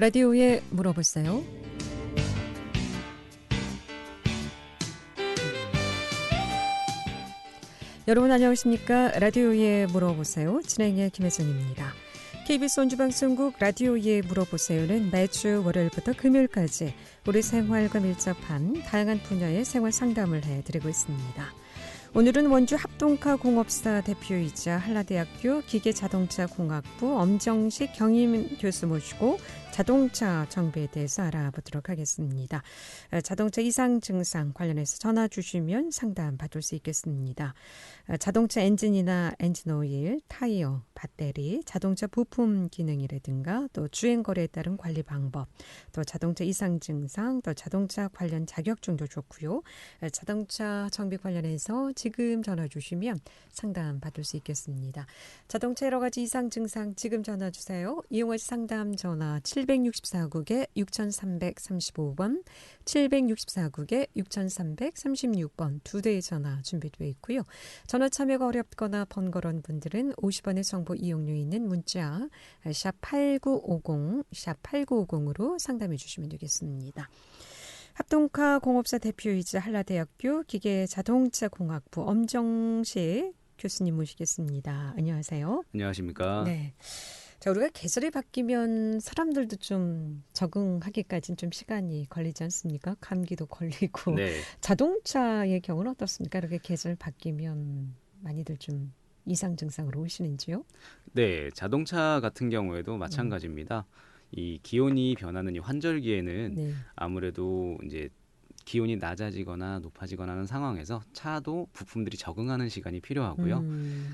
라디오에 물어보세요. 여러분 안녕하십니까? 라디오에 물어보세요. 진행의 김혜선입니다. KBS 원주방송국 라디오에 물어보세요는 매주 월요일부터 금요일까지 우리 생활과 밀접한 다양한 분야의 생활 상담을 해드리고 있습니다. 오늘은 원주 합동카 공업사 대표이자 한라대학교 기계자동차공학부 엄정식 경임 교수 모시고 자동차 정비에 대해서 알아보도록 하겠습니다. 자동차 이상 증상 관련해서 전화 주시면 상담 받을 수 있겠습니다. 자동차 엔진이나 엔진오일, 타이어, 배터리, 자동차 부품 기능이라든가 또 주행 거래에 따른 관리 방법, 또 자동차 이상 증상, 또 자동차 관련 자격증도 좋고요. 자동차 정비 관련해서 지금 전화 주시면 상담 받을 수 있겠습니다. 자동차 여러 가지 이상 증상 지금 전화 주세요. 이용할 상담 전화 764국에 6335번, 764국에 6336번 두 대의 전화 준비되어 있고요. 전화 참여가 어렵거나 번거로운 분들은 50원의 정보 이용료 있는 문자 샵 8950, 샵 8950으로 상담해 주시면 되겠습니다. 합동카 공업사 대표이자 한라대학교 기계자동차공학부 엄정식 교수님 모시겠습니다. 안녕하세요. 안녕하십니까. 네. 자, 우리가 계절이 바뀌면 사람들도 좀 적응하기까지는 좀 시간이 걸리지 않습니까? 감기도 걸리고. 네. 자동차의 경우는 어떻습니까? 이렇게 계절 바뀌면 많이들 좀 이상 증상으로 오시는지요? 네, 자동차 같은 경우에도 마찬가지입니다. 이 기온이 변하는 이 환절기에는 네. 아무래도 이제 기온이 낮아지거나 높아지거나 하는 상황에서 차도 부품들이 적응하는 시간이 필요하고요.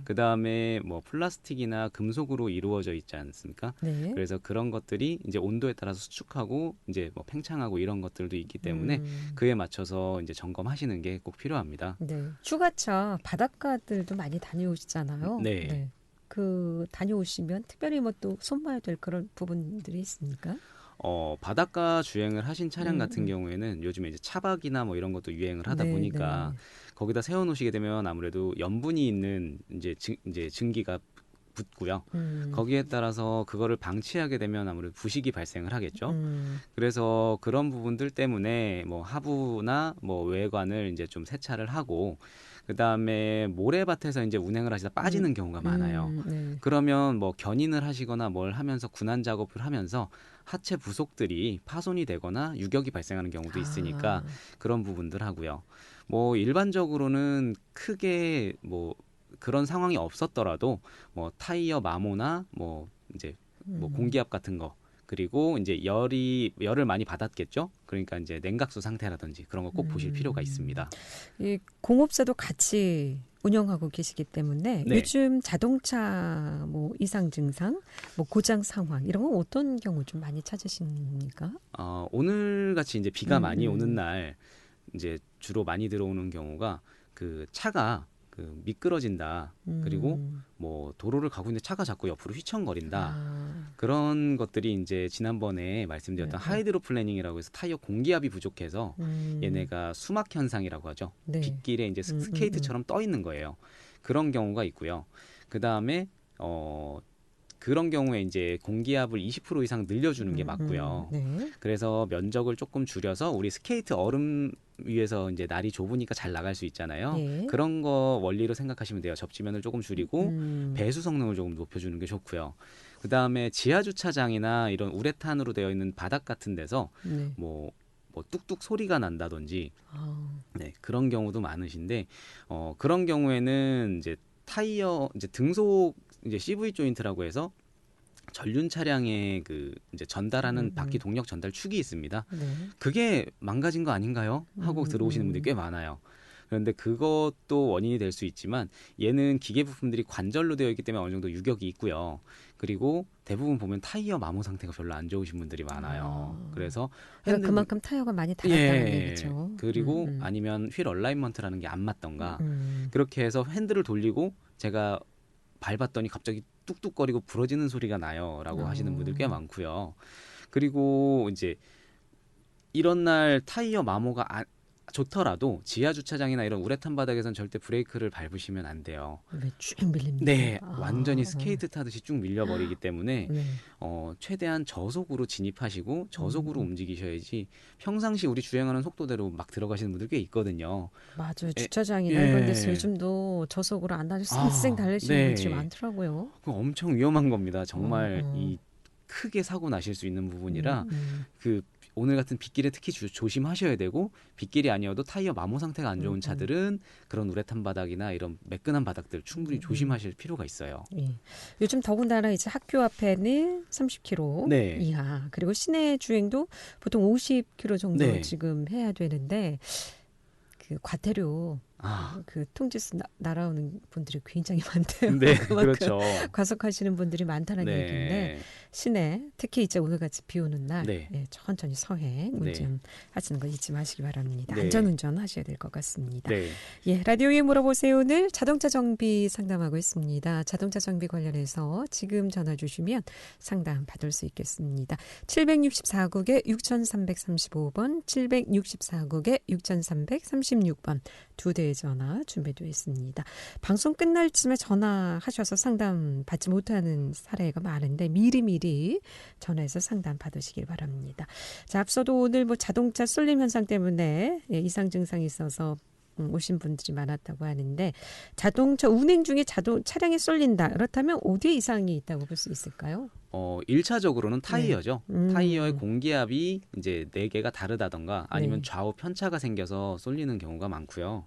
그다음에 뭐 플라스틱이나 금속으로 이루어져 있지 않습니까? 네. 그래서 그런 것들이 이제 온도에 따라서 수축하고 이제 뭐 팽창하고 이런 것들도 있기 때문에 그에 맞춰서 이제 점검하시는 게 꼭 필요합니다. 네. 휴가차 바닷가들도 많이 다녀오시잖아요. 네. 그 다녀오시면 특별히 뭐 또 손봐야 될 그런 부분들이 있습니까? 바닷가 주행을 하신 차량 같은 경우에는 요즘에 이제 차박이나 뭐 이런 것도 유행을 하다 보니까 거기다 세워놓으시게 되면 아무래도 염분이 있는 이제 증기가 붙고요. 거기에 따라서 그거를 방치하게 되면 아무래도 부식이 발생을 하겠죠. 그래서 그런 부분들 때문에 뭐 하부나 뭐 외관을 이제 좀 세차를 하고 그다음에 모래밭에서 이제 운행을 하시다 빠지는 경우가 많아요. 그러면 뭐 견인을 하시거나 뭘 하면서 군안 작업을 하면서 하체 부속들이 파손이 되거나 유격이 발생하는 경우도 있으니까 그런 부분들 하고요. 뭐 일반적으로는 크게 뭐 그런 상황이 없었더라도 뭐 타이어 마모나 뭐 이제 뭐 공기압 같은 거 그리고 이제 열을 많이 받았겠죠. 그러니까 이제 냉각수 상태라든지 그런 거 꼭 보실 필요가 있습니다. 이 공업사도 같이 운영하고 계시기 때문에 네. 요즘 자동차 뭐 이상 증상, 뭐 고장 상황 이런 건 어떤 경우 좀 많이 찾으십니까? 오늘 같이 이제 비가 많이 오는 날 이제 주로 많이 들어오는 경우가 그 차가 그 미끄러진다. 그리고 뭐 도로를 가고 있는데 차가 자꾸 옆으로 휘청거린다. 그런 것들이 이제 지난번에 말씀드렸던 하이드로 플래닝이라고 해서 타이어 공기압이 부족해서 얘네가 수막 현상이라고 하죠. 빗길에 이제 스케이트처럼 떠 있는 거예요. 그런 경우가 있고요. 그다음에 그런 경우에 이제 공기압을 20% 이상 늘려주는 게 맞고요. 그래서 면적을 조금 줄여서 우리 스케이트 얼음 위에서 이제 날이 좁으니까 잘 나갈 수 있잖아요. 그런 거 원리로 생각하시면 돼요. 접지면을 조금 줄이고 배수 성능을 조금 높여주는 게 좋고요. 그다음에 지하 주차장이나 이런 우레탄으로 되어 있는 바닥 같은 데서 뭐 뚝뚝 소리가 난다든지 그런 경우도 많으신데 그런 경우에는 이제 타이어 이제 등속 이제 CV 조인트라고 해서 전륜 차량에 그 이제 전달하는 바퀴 동력 전달 축이 있습니다. 그게 망가진 거 아닌가요? 하고 들어오시는 분들이 꽤 많아요. 그런데 그것도 원인이 될 수 있지만 얘는 기계 부품들이 관절로 되어 있기 때문에 어느 정도 유격이 있고요. 그리고 대부분 보면 타이어 마모 상태가 별로 안 좋으신 분들이 많아요. 그래서 그만큼 타이어가 많이 닳았다는 얘기죠. 그리고 아니면 휠 얼라인먼트라는 게 안 맞던가 그렇게 해서 핸들을 돌리고 제가 밟았더니 갑자기 뚝뚝거리고 부러지는 소리가 나요라고 하시는 분들 꽤 많고요. 그리고 이제 이런 날 타이어 마모가 좋더라도 지하 주차장이나 이런 우레탄 바닥에선 절대 브레이크를 밟으시면 안 돼요. 왜 쭉 밀립니까? 네, 완전히 스케이트 타듯이 쭉 밀려버리기 때문에 네. 최대한 저속으로 진입하시고 저속으로 움직이셔야지 평상시 우리 주행하는 속도대로 막 들어가시는 분들 꽤 있거든요. 맞아요. 주차장이나 이런 데서 요즘도 저속으로 안 다니고 쌩쌩 달리시는 분들이 많더라고요. 그거 엄청 위험한 겁니다. 정말 이 크게 사고 나실 수 있는 부분이라 그 오늘 같은 빗길에 특히 조심하셔야 되고 빗길이 아니어도 타이어 마모 상태가 안 좋은 차들은 그런 우레탄 바닥이나 이런 매끈한 바닥들 충분히 조심하실 필요가 있어요. 예. 요즘 더군다나 이제 학교 앞에는 30km 네. 이하 그리고 시내 주행도 보통 50km 정도 네. 지금 해야 되는데 그 과태료 그 통지서 날아오는 분들이 굉장히 많대요. 네, 그렇죠. 과속하시는 분들이 많다는 네. 얘기인데 시내 특히 이제 오늘같이 비 오는 날 네. 천천히 서행 운전하시는 거 잊지 마시기 바랍니다. 네. 안전운전 하셔야 될 것 같습니다. 네. 예, 라디오에 물어보세요. 오늘 자동차 정비 상담하고 있습니다. 자동차 정비 관련해서 지금 전화 주시면 상담 받을 수 있겠습니다. 764국에 6335번, 764국에 6336번 두 대의 전화 준비되어 있습니다. 방송 끝날 쯤에 전화하셔서 상담 받지 못하는 사례가 많은데 미리미리 전화해서 상담 받으시길 바랍니다. 자, 앞서도 오늘 뭐 자동차 쏠림 현상 때문에 이상 증상이 있어서 오신 분들이 많았다고 하는데 자동차 운행 중에 차량이 쏠린다. 그렇다면 어디에 이상이 있다고 볼 수 있을까요? 1차적으로는 타이어죠. 네. 타이어의 공기압이 이제 4개가 다르다던가 아니면 네. 좌우 편차가 생겨서 쏠리는 경우가 많고요.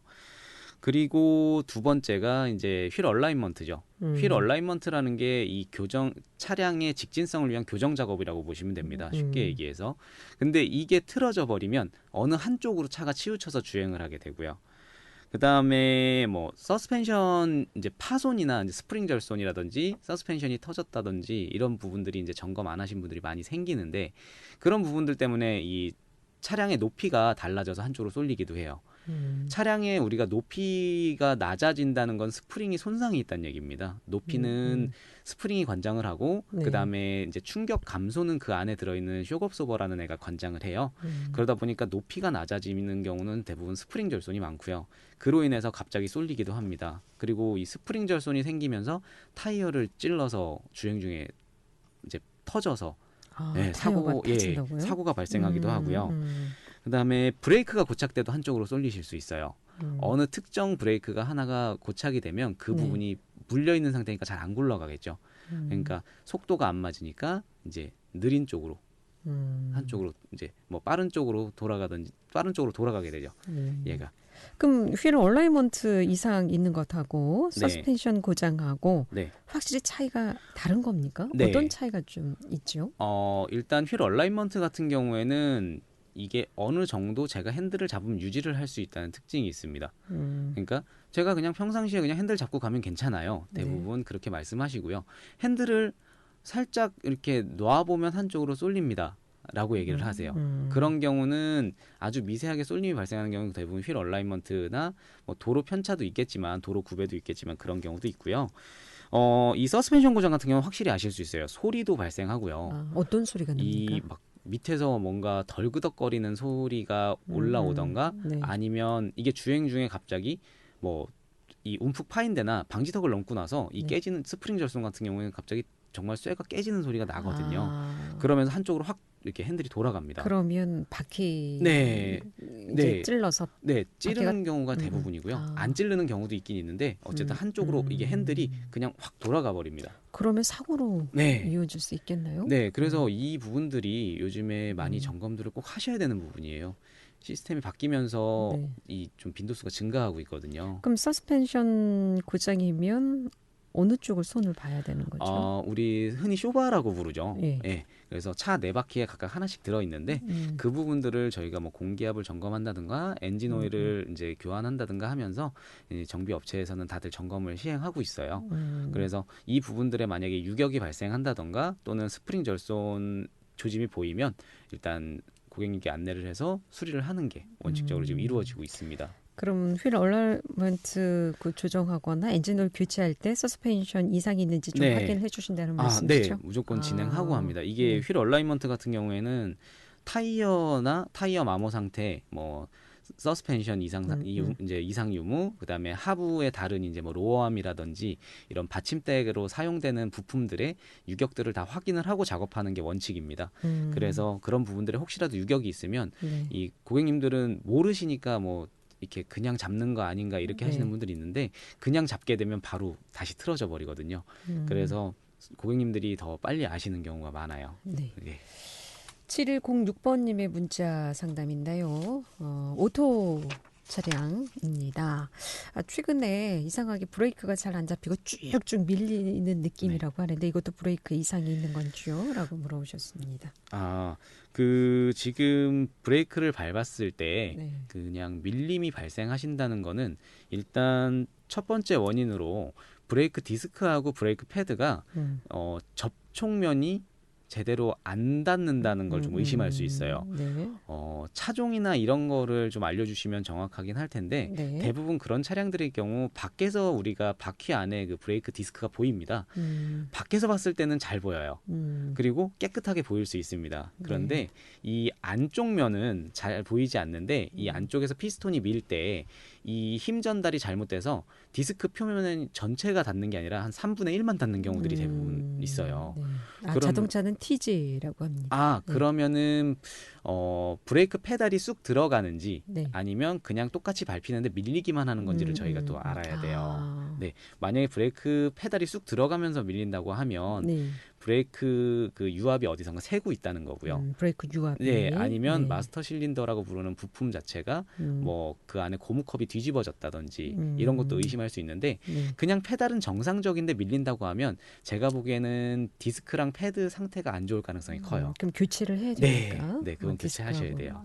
그리고 두 번째가 이제 휠 얼라인먼트죠. 휠 얼라인먼트라는 게 이 차량의 직진성을 위한 교정 작업이라고 보시면 됩니다. 쉽게 얘기해서. 근데 이게 틀어져 버리면 어느 한쪽으로 차가 치우쳐서 주행을 하게 되고요. 그다음에 뭐 서스펜션 이제 파손이나 이제 스프링 절손이라든지 서스펜션이 터졌다든지 이런 부분들이 이제 점검 안 하신 분들이 많이 생기는데 그런 부분들 때문에 이 차량의 높이가 달라져서 한쪽으로 쏠리기도 해요. 차량의 우리가 높이가 낮아진다는 건 스프링이 손상이 있다는 얘기입니다. 높이는 스프링이 관장을 하고 네. 그다음에 이제 충격 감소는 그 안에 들어있는 쇼크업소버라는 애가 관장을 해요. 그러다 보니까 높이가 낮아지는 경우는 대부분 스프링 절손이 많고요. 그로 인해서 갑자기 쏠리기도 합니다. 그리고 이 스프링 절손이 생기면서 타이어를 찔러서 주행 중에 이제 터져서 사고가 발생하기도 하고요. 그다음에 브레이크가 고착돼도 한쪽으로 쏠리실 수 있어요. 어느 특정 브레이크가 하나가 고착이 되면 그 부분이 물려 있는 상태니까 잘 안 굴러가겠죠. 그러니까 속도가 안 맞으니까 이제 느린 쪽으로 한쪽으로 이제 뭐 빠른 쪽으로 돌아가게 되죠. 얘가. 그럼 휠 얼라이먼트 이상 있는 것하고 서스펜션 고장하고 확실히 차이가 다른 겁니까? 어떤 차이가 좀 있죠? 일단 휠 얼라이먼트 같은 경우에는 이게 어느 정도 제가 핸들을 잡으면 유지를 할 수 있다는 특징이 있습니다. 그러니까 제가 그냥 평상시에 그냥 핸들 잡고 가면 괜찮아요. 대부분 그렇게 말씀하시고요. 핸들을 살짝 이렇게 놔보면 한쪽으로 쏠립니다. 라고 얘기를 하세요. 그런 경우는 아주 미세하게 쏠림이 발생하는 경우는 대부분 휠 얼라이먼트나 뭐 도로 편차도 있겠지만 도로 구배도 있겠지만 그런 경우도 있고요. 이 서스펜션 고장 같은 경우는 확실히 아실 수 있어요. 소리도 발생하고요. 어떤 소리가 납니까? 이 막 밑에서 뭔가 덜그덕거리는 소리가 올라오던가 아니면 이게 주행 중에 갑자기 뭐 이 움푹 파인 데나 방지턱을 넘고 나서 이 깨지는 스프링 절손 같은 경우에는 갑자기 정말 쇠가 깨지는 소리가 나거든요. 그러면서 한쪽으로 확 이렇게 핸들이 돌아갑니다. 그러면 바퀴 찔러서 찌르는 경우가 대부분이고요. 안 찌르는 경우도 있긴 있는데 어쨌든 한쪽으로 이게 핸들이 그냥 확 돌아가 버립니다. 그러면 사고로 이어질 수 있겠나요? 네, 그래서 이 부분들이 요즘에 많이 점검들을 꼭 하셔야 되는 부분이에요. 시스템이 바뀌면서 이 좀 빈도수가 증가하고 있거든요. 그럼 서스펜션 고장이면 어느 쪽을 손을 봐야 되는 거죠? 우리 흔히 쇼바라고 부르죠. 그래서 차 네 바퀴에 각각 하나씩 들어있는데 그 부분들을 저희가 뭐 공기압을 점검한다든가 엔진 오일을 이제 교환한다든가 하면서 정비 업체에서는 다들 점검을 시행하고 있어요. 그래서 이 부분들에 만약에 유격이 발생한다든가 또는 스프링 절손 조짐이 보이면 일단 고객님께 안내를 해서 수리를 하는 게 원칙적으로 지금 이루어지고 있습니다. 그럼 휠 얼라이먼트 조정하거나 엔진오일 교체할 때 서스펜션 이상이 있는지 좀 확인해 주신다는 말씀이시죠? 네, 무조건 진행하고 합니다. 이게 휠 얼라이먼트 같은 경우에는 타이어 마모 상태, 뭐 서스펜션 이제 이상 유무, 그다음에 하부의 다른 이제 뭐 로어암이라든지 이런 받침대로 사용되는 부품들의 유격들을 다 확인을 하고 작업하는 게 원칙입니다. 그래서 그런 부분들에 혹시라도 유격이 있으면 이 고객님들은 모르시니까 뭐 이렇게 그냥 잡는 거 아닌가 이렇게 하시는 분들이 있는데 그냥 잡게 되면 바로 다시 틀어져 버리거든요. 그래서 고객님들이 더 빨리 아시는 경우가 많아요. 네. 네. 7106번님의 문자 상담인데요. 오토 차량입니다. 최근에 이상하게 브레이크가 잘 안 잡히고 쭉쭉 밀리는 느낌이라고 하는데 이것도 브레이크 이상이 있는 건지요? 라고 물어보셨습니다. 지금 브레이크를 밟았을 때 그냥 밀림이 발생하신다는 거는 일단 첫 번째 원인으로 브레이크 디스크하고 브레이크 패드가 접촉면이 제대로 안 닿는다는 걸 좀 의심할 수 있어요. 차종이나 이런 거를 좀 알려주시면 정확하긴 할 텐데 대부분 그런 차량들의 경우 밖에서 우리가 바퀴 안에 그 브레이크 디스크가 보입니다. 밖에서 봤을 때는 잘 보여요. 그리고 깨끗하게 보일 수 있습니다. 그런데 이 안쪽 면은 잘 보이지 않는데 이 안쪽에서 피스톤이 밀 때 이 힘 전달이 잘못돼서 디스크 표면 전체가 닿는 게 아니라 한 3분의 1만 닿는 경우들이 대부분 있어요. 자동차는 TG라고 합니다. 그러면은 브레이크 페달이 쑥 들어가는지 아니면 그냥 똑같이 밟히는데 밀리기만 하는 건지를 저희가 또 알아야 돼요. 만약에 브레이크 페달이 쑥 들어가면서 밀린다고 하면 브레이크 그 유압이 어디선가 새고 있다는 거고요. 브레이크 유압이. 아니면 마스터 실린더라고 부르는 부품 자체가 뭐 그 안에 고무컵이 뒤집어졌다든지 이런 것도 의심할 수 있는데 그냥 페달은 정상적인데 밀린다고 하면 제가 보기에는 디스크랑 패드 상태가 안 좋을 가능성이 커요. 그럼 교체를 해야 됩니까? 네, 그건 교체하셔야 돼요.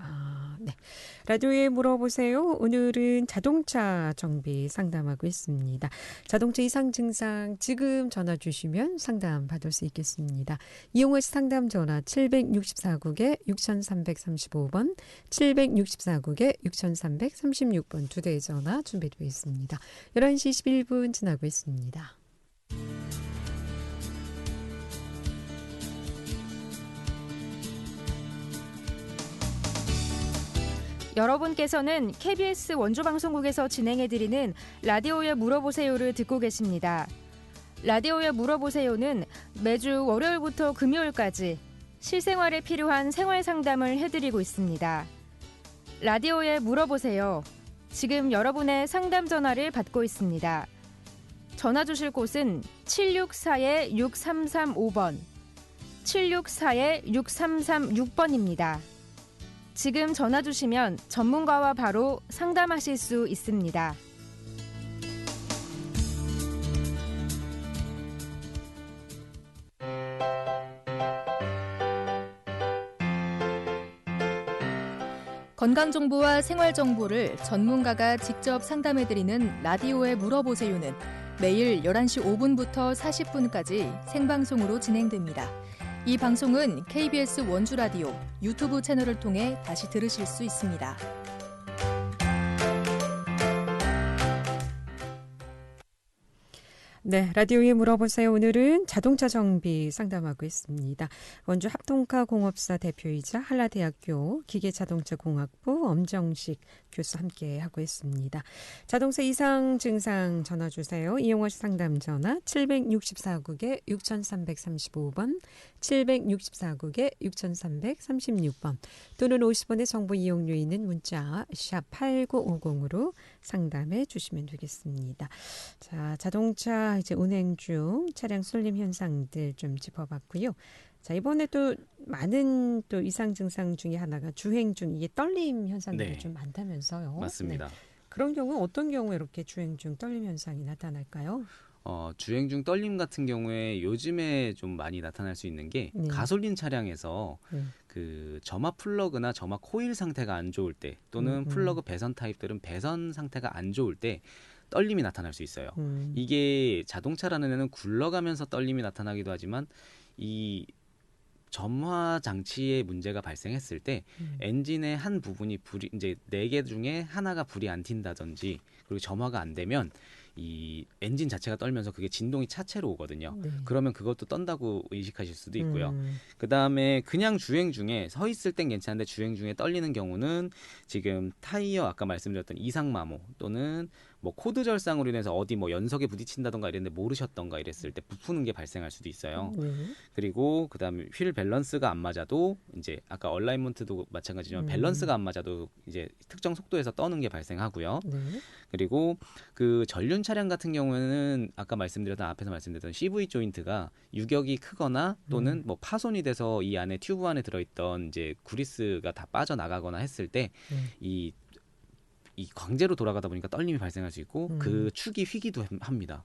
라디오에 물어보세요. 오늘은 자동차 정비 상담하고 있습니다. 자동차 이상 증상 지금 전화 주시면 상담 받을 수 있겠습니다. 이용호 씨 상담 전화 764국에 6335번, 764국에 6336번 두 대의 전화 준비되어 있습니다. 11시 21분 지나고 있습니다. 여러분께서는 KBS 원주방송국에서 진행해드리는 라디오에 물어보세요를 듣고 계십니다. 라디오에 물어보세요는 매주 월요일부터 금요일까지 실생활에 필요한 생활 상담을 해드리고 있습니다. 라디오에 물어보세요. 지금 여러분의 상담 전화를 받고 있습니다. 전화 주실 곳은 764-6335번, 764-6336번입니다. 지금 전화 주시면 전문가와 바로 상담하실 수 있습니다. 건강정보와 생활정보를 전문가가 직접 상담해드리는 라디오에 물어보세요는 매일 11시 5분부터 40분까지 생방송으로 진행됩니다. 이 방송은 KBS 원주라디오 유튜브 채널을 통해 다시 들으실 수 있습니다. 네, 라디오에 물어보세요. 오늘은 자동차 정비 상담하고 있습니다. 원주 합동카 공업사 대표이자 한라대학교 기계자동차공학부 엄정식 교수 함께 하고 있습니다. 자동차 이상 증상 전화 주세요. 이용호 씨 상담 전화 764국에 6335번, 764국에 6336번 또는 50원의 정보 이용료 있는 문자 샵 8950으로 상담해 주시면 되겠습니다. 자, 자동차 이제 운행 중 차량 쏠림 현상들 좀 짚어봤고요. 자, 이번에 또 많은 또 이상 증상 중에 하나가 주행 중 이게 떨림 현상들이 좀 많다면서요. 맞습니다. 그런 경우 어떤 경우에 이렇게 주행 중 떨림 현상이 나타날까요? 주행 중 떨림 같은 경우에 요즘에 좀 많이 나타날 수 있는 게 가솔린 차량에서 그 점화 플러그나 점화 코일 상태가 안 좋을 때 또는 플러그 배선 타입들은 배선 상태가 안 좋을 때 떨림이 나타날 수 있어요. 이게 자동차라는 애는 굴러가면서 떨림이 나타나기도 하지만 이 점화 장치에 문제가 발생했을 때 엔진의 한 부분이 불이 이제 4개 중에 하나가 불이 안 튄다든지 그리고 점화가 안 되면 이 엔진 자체가 떨면서 그게 진동이 차체로 오거든요. 네. 그러면 그것도 떤다고 의식하실 수도 있고요. 그 다음에 그냥 주행 중에 서 있을 땐 괜찮은데 주행 중에 떨리는 경우는 지금 타이어 아까 말씀드렸던 이상마모 또는 뭐 코드 절상으로 인해서 어디 뭐 연석에 부딪힌다던가 이랬는데 모르셨던가 이랬을 때 부푸는 게 발생할 수도 있어요. 네. 그리고 그다음에 휠 밸런스가 안 맞아도 이제 아까 얼라이먼트도 마찬가지지만 밸런스가 안 맞아도 이제 특정 속도에서 떠는 게 발생하고요. 네. 그리고 그 전륜 차량 같은 경우에는 아까 말씀드렸던 앞에서 말씀드렸던 CV 조인트가 유격이 크거나 또는 뭐 파손이 돼서 이 안에 튜브 안에 들어있던 이제 그리스가 다 빠져나가거나 했을 때 이 광재로 돌아가다 보니까 떨림이 발생할 수 있고 그 축이 휘기도 합니다.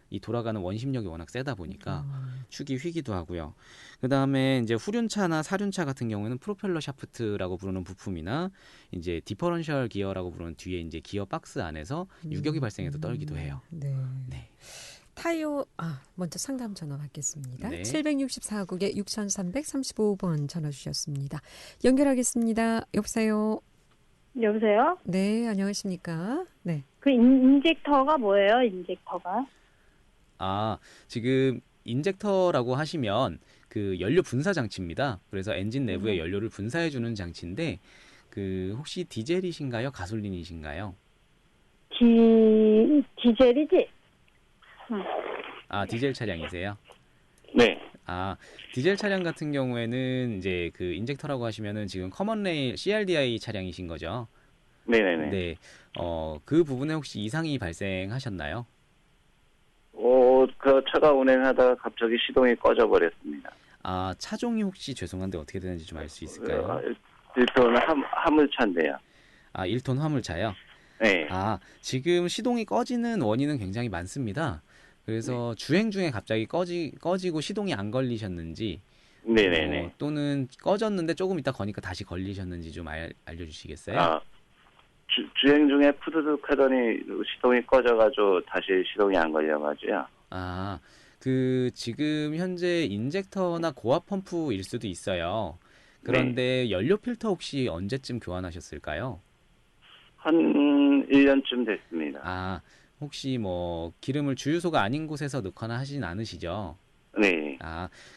이 돌아가는 원심력이 워낙 세다 보니까 축이 휘기도 하고요. 그 다음에 이제 후륜차나 사륜차 같은 경우에는 프로펠러 샤프트라고 부르는 부품이나 이제 디퍼런셜 기어라고 부르는 뒤에 이제 기어 박스 안에서 유격이 발생해서 떨기도 해요. 네. 네. 타이어 먼저 상담 전화 받겠습니다. 네. 764국에 6335번 전화 주셨습니다. 연결하겠습니다. 여보세요. 여보세요? 네, 안녕하십니까? 네. 그 인젝터가 뭐예요? 인젝터가? 지금 인젝터라고 하시면 그 연료 분사 장치입니다. 그래서 엔진 내부에 연료를 분사해 주는 장치인데 그 혹시 디젤이신가요? 가솔린이신가요? 디젤이지? 디젤 차량이세요? 네. 디젤 차량 같은 경우에는 이제 그 인젝터라고 하시면은 지금 커먼레일 CRDI 차량이신 거죠? 네네네. 네. 그 부분에 혹시 이상이 발생하셨나요? 그 차가 운행하다가 갑자기 시동이 꺼져 버렸습니다. 차종이 혹시 죄송한데 어떻게 되는지 좀 알 수 있을까요? 1톤 화물차인데요. 1톤 화물차요? 네. 지금 시동이 꺼지는 원인은 굉장히 많습니다. 그래서 주행 중에 갑자기 꺼지고 시동이 안 걸리셨는지 네네네. 또는 꺼졌는데 조금 있다 거니까 다시 걸리셨는지 좀 알려주시겠어요? 주행 중에 푸드득 하더니 시동이 꺼져가지고 다시 시동이 안 걸려가지고요. 지금 현재 인젝터나 고압 펌프일 수도 있어요. 그런데 연료 필터 혹시 언제쯤 교환하셨을까요? 한 1년쯤 됐습니다. 혹시 뭐 기름을 주유소가 아닌 곳에서 넣거나 하진 않으시죠? 네.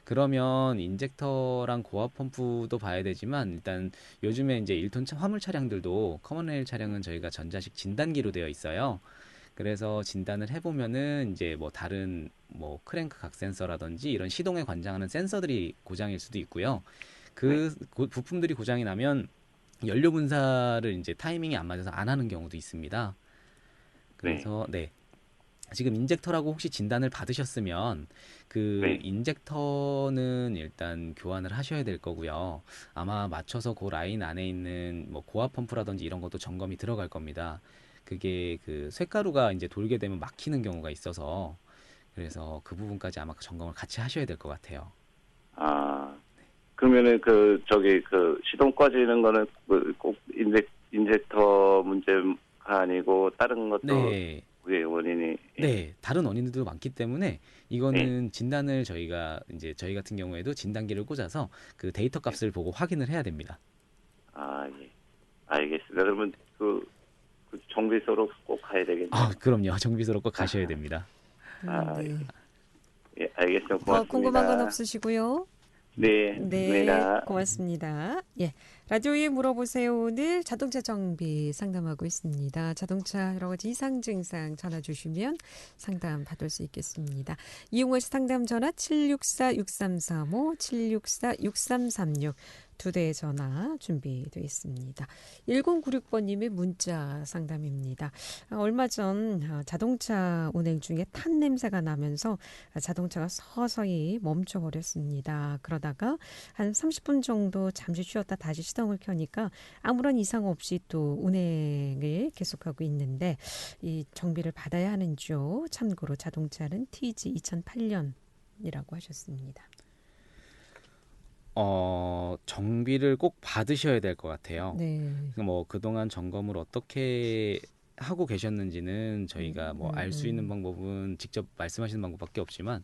그러면 인젝터랑 고압 펌프도 봐야 되지만 일단 요즘에 이제 1톤 화물 차량들도 커먼레일 차량은 저희가 전자식 진단기로 되어 있어요. 그래서 진단을 해보면은 이제 뭐 다른 뭐 크랭크 각 센서라든지 이런 시동에 관장하는 센서들이 고장일 수도 있고요. 부품들이 고장이 나면 연료 분사를 이제 타이밍이 안 맞아서 안 하는 경우도 있습니다. 그래서 지금 인젝터라고 혹시 진단을 받으셨으면 인젝터는 일단 교환을 하셔야 될 거고요. 아마 맞춰서 그 라인 안에 있는 뭐 고압 펌프라든지 이런 것도 점검이 들어갈 겁니다. 그게 그 쇳가루가 이제 돌게 되면 막히는 경우가 있어서 그래서 그 부분까지 아마 점검을 같이 하셔야 될 것 같아요. 그러면은 시동 꺼지는 거는 꼭 인젝터 문제가 아니고 다른 것도 원인이 다른 원인들도 많기 때문에 이거는 진단을 저희 같은 경우에도 진단기를 꽂아서 그 데이터 값을 보고 확인을 해야 됩니다. 예. 알겠습니다. 그러면 그 정비소로 꼭 가야 되겠네요. 그럼요. 정비소로 꼭 가셔야 됩니다. 네. 예, 알겠습니다. 고맙습니다. 더 궁금한 건 없으시고요. 네, 고맙습니다. 예, 라디오에 물어보세요. 오늘 자동차 정비 상담하고 있습니다. 자동차 여러 가지 이상 증상 전화 주시면 상담 받을 수 있겠습니다. 이용하실 상담 전화 764-6335, 764-6336 두 대의 전화 준비되어 있습니다. 1096번님의 문자 상담입니다. 얼마 전 자동차 운행 중에 탄 냄새가 나면서 자동차가 서서히 멈춰버렸습니다. 그러다가 한 30분 정도 잠시 쉬었다 다시 시동을 켜니까 아무런 이상 없이 또 운행을 계속하고 있는데 이 정비를 받아야 하는지요. 참고로 자동차는 TG 2008년이라고 하셨습니다. 정비를 꼭 받으셔야 될 것 같아요. 네. 뭐 그동안 점검을 어떻게 하고 계셨는지는 저희가 뭐 알 수 있는 방법은 직접 말씀하시는 방법밖에 없지만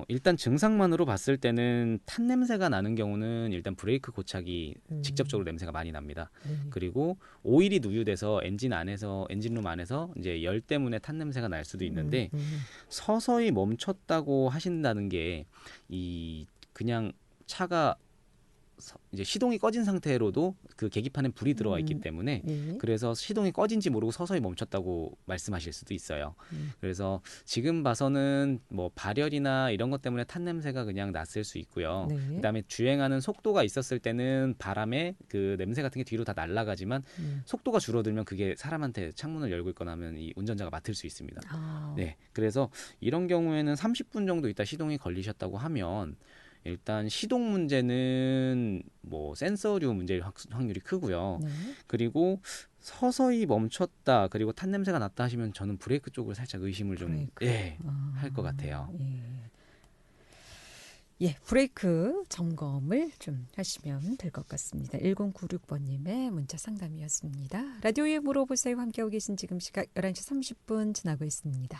일단 증상만으로 봤을 때는 탄 냄새가 나는 경우는 일단 브레이크 고착이 직접적으로 냄새가 많이 납니다. 그리고 오일이 누유돼서 엔진룸 안에서 이제 열 때문에 탄 냄새가 날 수도 있는데 서서히 멈췄다고 하신다는 게 그냥 차가 이제 시동이 꺼진 상태로도 그 계기판에 불이 들어와 있기 때문에 그래서 시동이 꺼진지 모르고 서서히 멈췄다고 말씀하실 수도 있어요. 그래서 지금 봐서는 뭐 발열이나 이런 것 때문에 탄 냄새가 그냥 났을 수 있고요. 그다음에 주행하는 속도가 있었을 때는 바람에 그 냄새 같은 게 뒤로 다 날아가지만 속도가 줄어들면 그게 사람한테 창문을 열고 있거나 하면 이 운전자가 맡을 수 있습니다. 네, 그래서 이런 경우에는 30분 정도 있다 시동이 걸리셨다고 하면 일단 시동 문제는 뭐 센서류 문제일 확률이 크고요. 그리고 서서히 멈췄다 그리고 탄 냄새가 났다 하시면 저는 브레이크 쪽을 살짝 의심을 좀 할 것 같아요. 브레이크 점검을 좀 하시면 될 것 같습니다. 1096번님의 문자 상담이었습니다. 라디오에 물어보세요. 함께하고 계신 지금 시각 11시 30분 지나고 있습니다.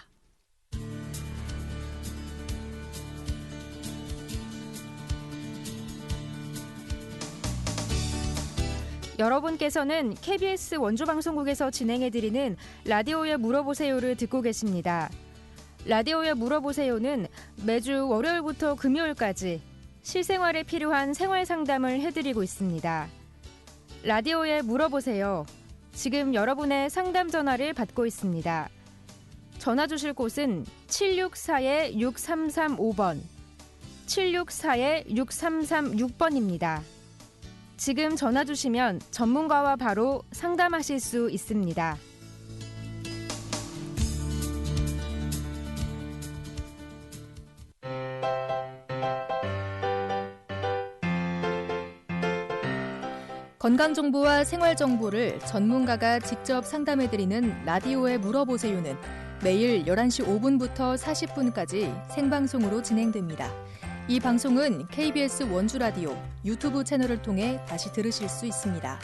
여러분께서는 KBS 원주방송국에서 진행해드리는 라디오에 물어보세요를 듣고 계십니다. 라디오에 물어보세요는 매주 월요일부터 금요일까지 실생활에 필요한 생활 상담을 해드리고 있습니다. 라디오에 물어보세요. 지금 여러분의 상담 전화를 받고 있습니다. 전화 주실 곳은 764-6335번, 764-6336번입니다. 지금 전화 주시면 전문가와 바로 상담하실 수 있습니다. 건강정보와 생활정보를 전문가가 직접 상담해드리는 라디오에 물어보세요는 매일 11시 5분부터 40분까지 생방송으로 진행됩니다. 이 방송은 KBS 원주라디오 유튜브 채널을 통해 다시 들으실 수 있습니다.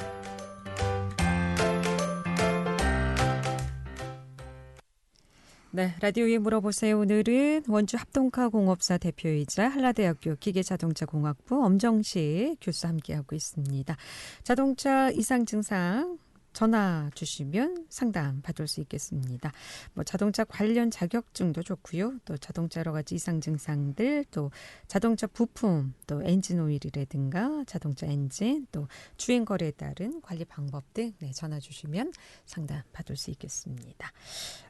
네, 라디오에 물어보세요. 오늘은 원주 합동화공업사 대표이자 한라대학교 기계자동차공학부 엄정식 교수 함께하고 있습니다. 자동차 이상 증상 전화 주시면 상담 받을 수 있겠습니다. 뭐 자동차 관련 자격증도 좋고요. 또 자동차 여러 가지 이상 증상들, 또 자동차 부품, 또 엔진 오일이라든가 자동차 엔진, 또 주행 거래에 따른 관리 방법 등 전화 주시면 상담 받을 수 있겠습니다.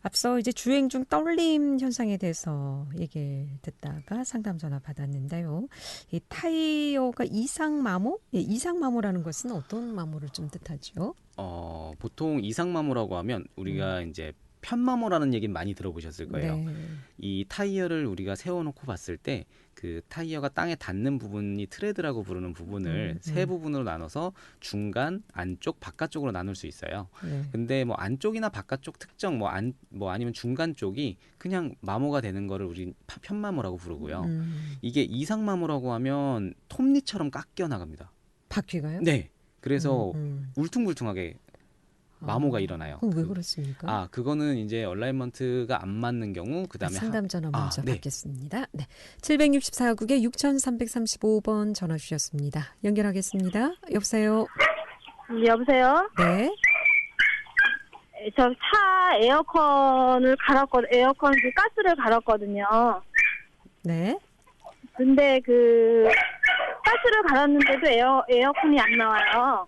앞서 이제 주행 중 떨림 현상에 대해서 얘기를 듣다가 상담 전화 받았는데요. 이 타이어가 이상 마모? 이상 마모라는 것은 어떤 마모를 좀 뜻하죠? 보통 이상마모라고 하면 우리가 이제 편마모라는 얘기는 많이 들어보셨을 거예요. 네. 이 타이어를 우리가 세워놓고 봤을 때 그 타이어가 땅에 닿는 부분이 트레드라고 부르는 부분을 세 부분으로 나눠서 중간, 안쪽, 바깥쪽으로 나눌 수 있어요. 근데 뭐 안쪽이나 바깥쪽 특정 뭐 아니면 중간 쪽이 그냥 마모가 되는 거를 우리 편마모라고 부르고요. 이게 이상마모라고 하면 톱니처럼 깎여 나갑니다. 바퀴가요? 네. 그래서 울퉁불퉁하게 마모가 일어나요. 그럼 왜 그렇습니까? 그거는 이제 얼라이먼트가 안 맞는 경우, 그다음에 상담 전화 먼저 받겠습니다. 네. 764국에 6335번 전화 주셨습니다. 연결하겠습니다. 여보세요? 여보세요? 네. 저 차 에어컨을 에어컨 그 가스를 갈았거든요. 네. 근데 그 가스를 갈았는데도 에어컨이 안 나와요.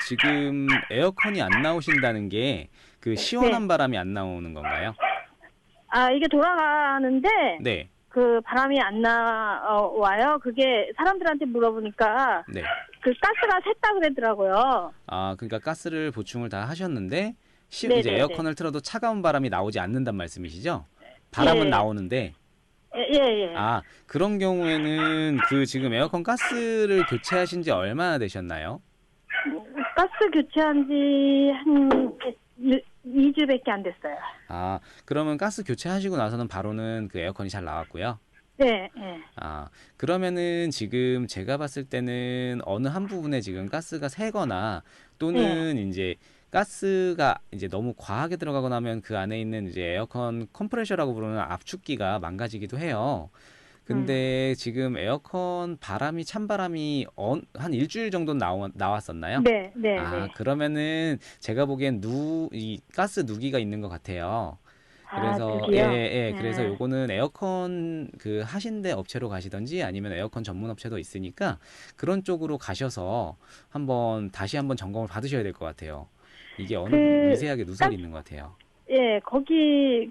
지금 에어컨이 안 나오신다는 게 그 시원한 바람이 안 나오는 건가요? 이게 돌아가는데 네. 그 바람이 안 나와요. 그게 사람들한테 물어보니까 네. 그 가스가 샜다 그랬더라고요. 그러니까 가스를 보충을 다 하셨는데 이제 에어컨을 틀어도 차가운 바람이 나오지 않는단 말씀이시죠? 바람은 나오는데. 예. 그런 경우에는 그 지금 에어컨 가스를 교체하신 지 얼마나 되셨나요? 가스 교체한 지 한 2주밖에 안 됐어요. 그러면 가스 교체하시고 나서는 바로는 그 에어컨이 잘 나왔고요? 네. 그러면은 지금 제가 봤을 때는 어느 한 부분에 지금 가스가 새거나 또는 이제 가스가 이제 너무 과하게 들어가고 나면 그 안에 있는 이제 에어컨 컴프레셔라고 부르는 압축기가 망가지기도 해요. 근데 지금 에어컨 바람이 찬바람이 한 일주일 정도 나왔었나요? 네, 네, 아, 네. 그러면은 제가 보기엔 이 가스 누기가 있는 것 같아요. 그래서 누기요? 그래서 요거는 에어컨 그 하신데 업체로 가시던지 아니면 에어컨 전문 업체도 있으니까 그런 쪽으로 가셔서 다시 한번 점검을 받으셔야 될 것 같아요. 이게 어느 미세하게 누설이 있는 것 같아요. 예, 거기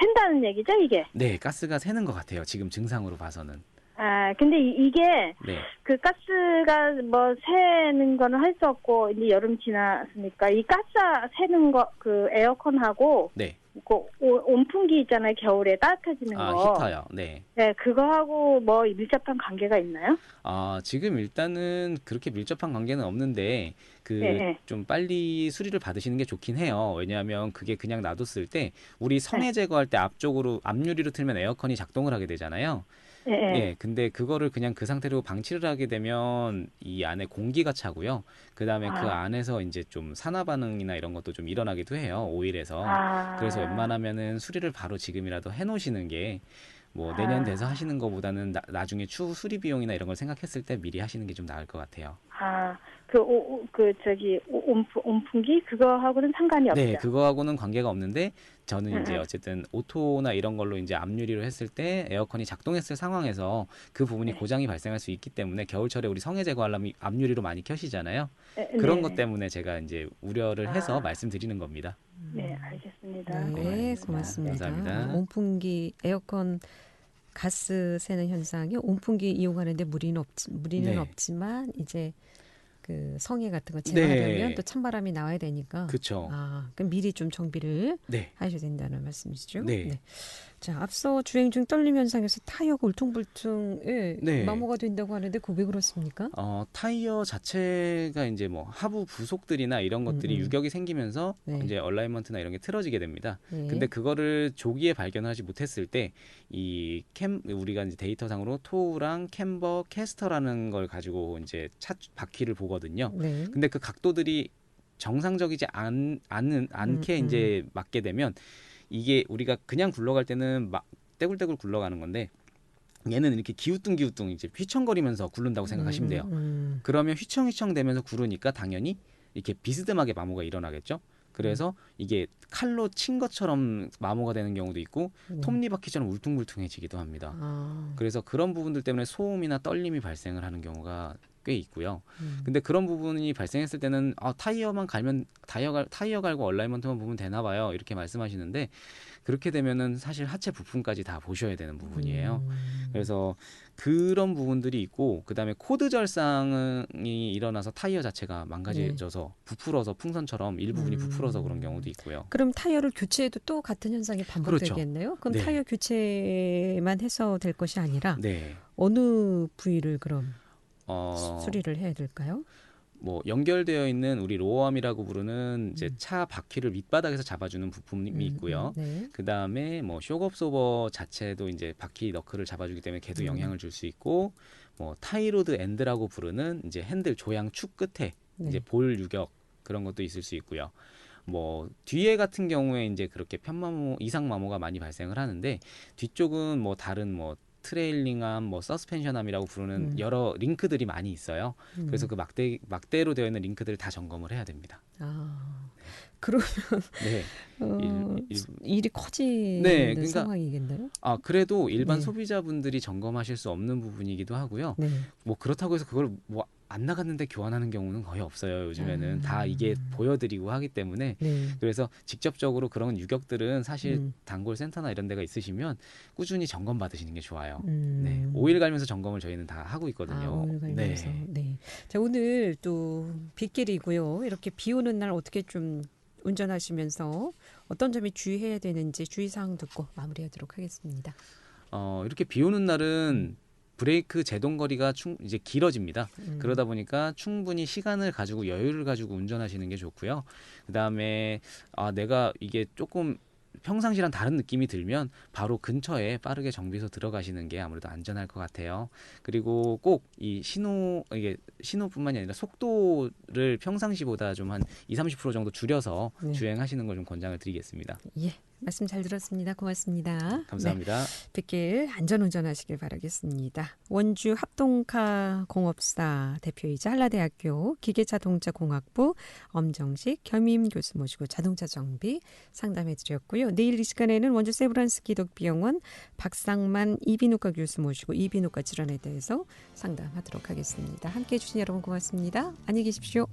샌다는 얘기죠, 이게? 네, 가스가 새는 것 같아요. 지금 증상으로 봐서는. 아, 근데 이게 네. 그 가스가 뭐 새는 거는 할 수 없고 이제 여름 지났으니까 이 가스 새는 거 그 에어컨하고 네. 그 온풍기 있잖아요, 겨울에 따뜻해지는 거. 히터요. 네. 네, 그거하고 뭐 밀접한 관계가 있나요? 지금 일단은 그렇게 밀접한 관계는 없는데 좀 빨리 수리를 받으시는 게 좋긴 해요. 왜냐하면 그게 그냥 놔뒀을 때 우리 성에 제거할 때 앞쪽으로 앞유리로 틀면 에어컨이 작동을 하게 되잖아요. 예, 근데 그거를 그냥 그 상태로 방치를 하게 되면 이 안에 공기가 차고요. 그 다음에 그 안에서 이제 좀 산화 반응이나 이런 것도 좀 일어나기도 해요. 오일에서. 그래서 웬만하면은 수리를 바로 지금이라도 해놓으시는 게 뭐 내년 돼서 하시는 것보다는 나중에 추후 수리 비용이나 이런 걸 생각했을 때 미리 하시는 게 좀 나을 것 같아요. 온풍기 그거하고는 상관이 없죠. 네, 그거하고는 관계가 없는데 저는 이제 어쨌든 오토나 이런 걸로 이제 앞유리로 했을 때 에어컨이 작동했을 상황에서 그 부분이 고장이 발생할 수 있기 때문에 겨울철에 우리 성에 제거하려면 앞유리로 많이 켜시잖아요. 그런 것 때문에 제가 이제 우려를 해서 말씀드리는 겁니다. 네, 알겠습니다. 네, 고맙습니다. 감사합니다. 온풍기 에어컨 가스 새는 현상이 온풍기 이용하는데 무리는 네. 없지만 이제 그 성에 같은 거 제거하려면 네. 또 찬바람이 나와야 되니까. 그렇죠. 그럼 미리 좀 정비를 네. 하셔야 된다는 말씀이시죠? 네. 자, 앞서 주행 중 떨림 현상에서 타이어가 울퉁불퉁 네. 마모가 된다고 하는데 그 왜 그렇습니까? 타이어 자체가 이제 뭐 하부 부속들이나 이런 것들이 유격이 생기면서 네. 이제 얼라이먼트나 이런 게 틀어지게 됩니다. 네. 근데 그거를 조기에 발견하지 못했을 때 우리가 이제 데이터상으로 토우랑 캠버, 캐스터라는 걸 가지고 이제 차 바퀴를 보거든요. 네. 근데 그 각도들이 정상적이지 않게 이제 맞게 되면 이게 우리가 그냥 굴러갈 때는 막 떼굴떼굴 굴러가는 건데 얘는 이렇게 기우뚱 이제 휘청거리면서 굴른다고 생각하시면 돼요. 그러면 휘청휘청 되면서 구르니까 당연히 이렇게 비스듬하게 마모가 일어나겠죠. 그래서 이게 칼로 친 것처럼 마모가 되는 경우도 있고 톱니바퀴처럼 울퉁불퉁해지기도 합니다. 그래서 그런 부분들 때문에 소음이나 떨림이 발생을 하는 경우가 꽤 있고요. 근데 그런 부분이 발생했을 때는 타이어만 갈면 타이어 갈고 얼라이먼트만 보면 되나 봐요. 이렇게 말씀하시는데 그렇게 되면은 사실 하체 부품까지 다 보셔야 되는 부분이에요. 그래서 그런 부분들이 있고 그다음에 코드 절상이 일어나서 타이어 자체가 망가져서 부풀어서 풍선처럼 일부분이 부풀어서 그런 경우도 있고요. 그럼 타이어를 교체해도 또 같은 현상이 반복되겠네요? 그럼 네. 타이어 교체만 해서 될 것이 아니라 네. 어느 부위를 그럼 수리를 해야 될까요? 뭐 연결되어 있는 우리 로어암이라고 부르는 이제 차 바퀴를 밑바닥에서 잡아주는 부품이 있고요. 네. 그 다음에 뭐 쇼크업소버 자체도 이제 바퀴 너클을 잡아주기 때문에 걔도 영향을 줄 수 있고, 뭐 타이로드 엔드라고 부르는 이제 핸들 조향 축 끝에 이제 볼 유격 그런 것도 있을 수 있고요. 뭐 뒤에 같은 경우에 이제 그렇게 편마모, 이상 마모가 많이 발생을 하는데 뒤쪽은 뭐 다른 뭐 트레일링암, 뭐 서스펜션암이라고 부르는 여러 링크들이 많이 있어요. 그래서 그 막대로 되어 있는 링크들을 다 점검을 해야 됩니다. 그러면 네. 일이 커지는 네, 그러니까, 상황이겠나요? 그래도 일반 소비자분들이 점검하실 수 없는 부분이기도 하고요. 네. 뭐 그렇다고 해서 그걸 뭐 안 나갔는데 교환하는 경우는 거의 없어요. 요즘에는 다 이게 보여드리고 하기 때문에. 그래서 직접적으로 그런 유격들은 사실 단골 센터나 이런 데가 있으시면 꾸준히 점검 받으시는 게 좋아요. 네. 오일 갈면서 점검을 저희는 다 하고 있거든요. 오일 갈면서. 네. 자, 오늘 또 빗길이고요. 이렇게 비 오는 날 어떻게 좀 운전하시면서 어떤 점이 주의해야 되는지 주의사항 듣고 마무리하도록 하겠습니다. 이렇게 비 오는 날은 브레이크 제동 거리가 이제 길어집니다. 그러다 보니까 충분히 시간을 가지고 여유를 가지고 운전하시는 게 좋고요. 그다음에 내가 이게 조금 평상시랑 다른 느낌이 들면 바로 근처에 빠르게 정비소 들어가시는 게 아무래도 안전할 것 같아요. 그리고 꼭 이 이게 신호뿐만이 아니라 속도를 평상시보다 좀 한 20-30% 정도 줄여서 네. 주행하시는 걸 좀 권장을 드리겠습니다. 예, 말씀 잘 들었습니다. 고맙습니다. 감사합니다. 네, 빗길 안전운전하시길 바라겠습니다. 원주 합동카 공업사 대표이자 한라대학교 기계자동차공학부 엄정식 겸임 교수 모시고 자동차 정비 상담해드렸고요. 내일 이 시간에는 원주 세브란스 기독비영원 박상만 이비인후과 교수 모시고 이비인후과 질환에 대해서 상담하도록 하겠습니다. 함께해 주신 여러분 고맙습니다. 안녕히 계십시오.